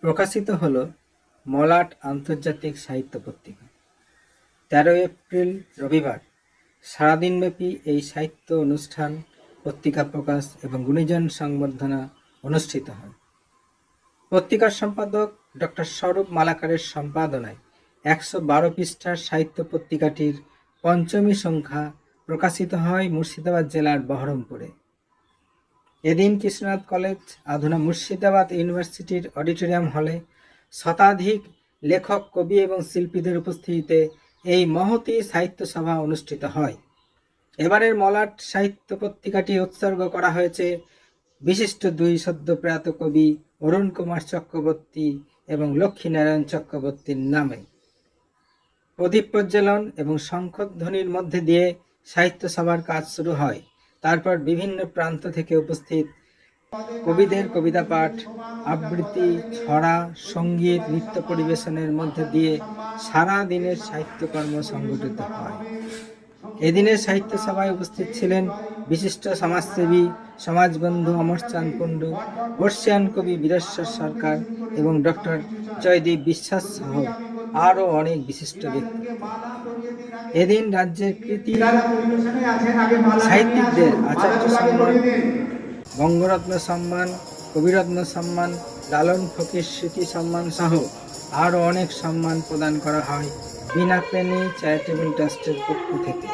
প্রকাশিত হল মলাট আন্তর্জাতিক সাহিত্য পত্রিকা। ১৩ এপ্রিল রবিবার সারাদিনব্যাপী এই সাহিত্য অনুষ্ঠান, পত্রিকা প্রকাশ এবং গুণীজন সংবর্ধনা অনুষ্ঠিত হয়। পত্রিকার সম্পাদক ডক্টর স্বরূপ মালাকারের সম্পাদনায় ১১২ পৃষ্ঠার সাহিত্য পত্রিকাটির পঞ্চমী সংখ্যা প্রকাশিত হয় মুর্শিদাবাদ জেলার বহরমপুরে। এদিন কৃষ্ণনাথ কলেজ, আধুনা মুর্শিদাবাদ ইউনিভার্সিটির অডিটোরিয়াম হলে শতাধিক লেখক, কবি এবং শিল্পীদের উপস্থিতিতে এই মহতী সাহিত্য সভা অনুষ্ঠিত হয়। এবারের মলাট সাহিত্য পত্রিকাটি উৎসর্গ করা হয়েছে বিশিষ্ট দুই সদ্যপ্রয়াত কবি অরুণ কুমার চক্রবর্তী এবং লক্ষ্মীনারায়ণ চক্রবর্তীর নামে। প্রদীপ প্রজ্বলন এবং শঙ্খধ্বনির মধ্যে দিয়ে সাহিত্য সভার কাজ শুরু হয়। তারপর বিভিন্ন প্রান্ত থেকে উপস্থিত কবিদের কবিতা পাঠ, আবৃত্তি, ছড়া, সঙ্গীত, নৃত্য পরিবেশনের মধ্যে দিয়ে সারা দিনের সাহিত্যকর্ম সংগঠিত হয়। এদিনের সাহিত্য সভায় উপস্থিত ছিলেন বিশিষ্ট সমাজসেবী, সমাজবন্ধু অমরচাঁদ কুণ্ডু, বর্ষিয়ান কবি বীরেশ্বর সরকার এবং ডক্টর জয়দীপ বিশ্বাস সহ আরও অনেক বিশিষ্ট ব্যক্তি। এদিন রাজ্যের কৃতি সাহিত্যিকদের আচার্য সম্মান, বঙ্গরত্ন সম্মান, কবিরত্ন সম্মান, লালন ফকির স্মৃতি সম্মান সহ আরও অনেক সম্মান প্রদান করা হয় বীণাপ্রেমী চ্যারিটেবল ট্রাস্টের পক্ষ থেকে।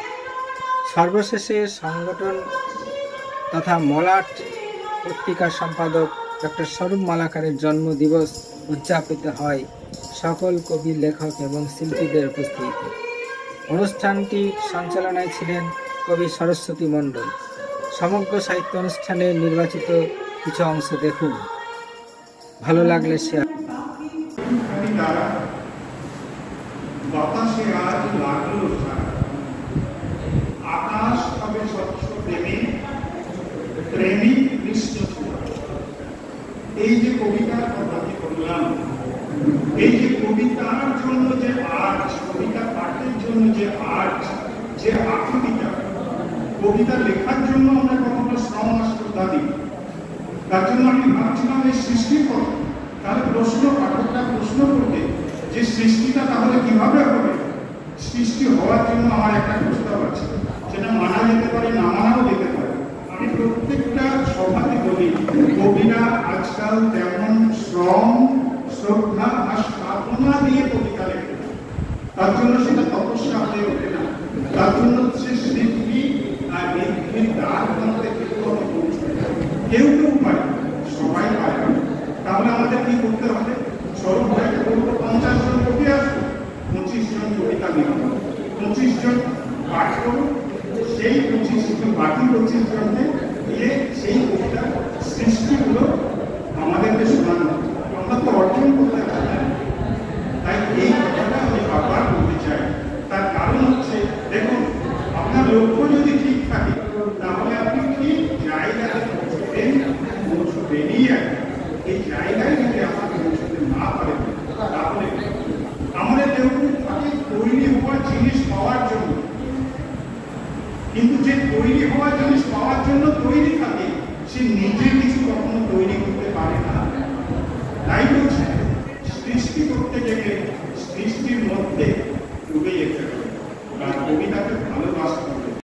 সর্বশেষে সংগঠন তথা মলাট পত্রিকার সম্পাদক ডক্টর স্বরূপ মালাকারের জন্মদিবস উদযাপিত হয় সকল কবি, লেখক এবং শিল্পীদের উপস্থিতিতে। অনুষ্ঠানটি সঞ্চালনায় ছিলেন কবি সরস্বতী মণ্ডল। সমগ্র সাহিত্য অনুষ্ঠানের নির্বাচিত কিছু অংশ দেখুন, ভালো লাগলে শেয়ার। বাতাসে আজ লাগলো আকাশ হবে স্বচ্ছ প্রেমী কৃষ্ণ। এই যে কবিতার কথা বললাম, এই যে কবিতার জন্য যে আর্ট, কবিতা পাঠের জন্য যে আর্ট, যে আকুতিটা, কবিতা লেখার জন্য আমরা কখনো শ্রম আর শ্রদ্ধা দিই। তার জন্য আমি ভাবছিলাম এই সৃষ্টি করো, তাহলে পাঠকরা প্রশ্ন করবে যে সৃষ্টিটা তাহলে কিভাবে হবে। সৃষ্টি হওয়ার জন্য আমার একটা প্রস্তাব আছে, সেটা মানা যেতে পারে, না মানাও যেতে পারে। আমি প্রত্যেকটা সভাতে বলি, কবিরা আজকাল তেমন শ্রম, শ্রদ্ধা আর সাধনা দিয়ে কবিতা লেখে, তার জন্য সেটা তপস্যা হয়ে ওঠে না। তার জন্য সে শিল্পী আর ব্যক্তির দ্বার মধ্যে কেউ পায়, সবাই পায়। তাহলে আমাদের কি করতে হবে? স্বরূপ ভাইকে বলবো 50 জন কবি আসবো, 25 জন কবিতা লিখব, 25 জন পাঠ করুন, সেই 25 জন বাকি 25 জনকে দিয়ে সেই কবিতা সৃষ্টিগুলো আমাদেরকে শোনানো। আমরা তো অর্জন করতে পারি না। তাই এই কথাটা আমি বারবার বলতে চাই। তার কারণ হচ্ছে, দেখুন, আপনার লক্ষ্য যদি ঠিক থাকে তাহলে আপনি ঠিক জায়গায় পৌঁছবেনই। এই জায়গায় যদি আমাকে পৌঁছতে না পারেন, তাহলে আমাদের কেউ থাকে তৈরি হওয়া জিনিস পাওয়ার জন্য, কিন্তু যে তৈরি হওয়া জিনিস পাওয়ার জন্য তৈরি থাকে, সে নিজে কিছু কখনো তৈরি করতে পারে না। তাই বলছে, সৃষ্টি করতে গেলে সৃষ্টির মধ্যে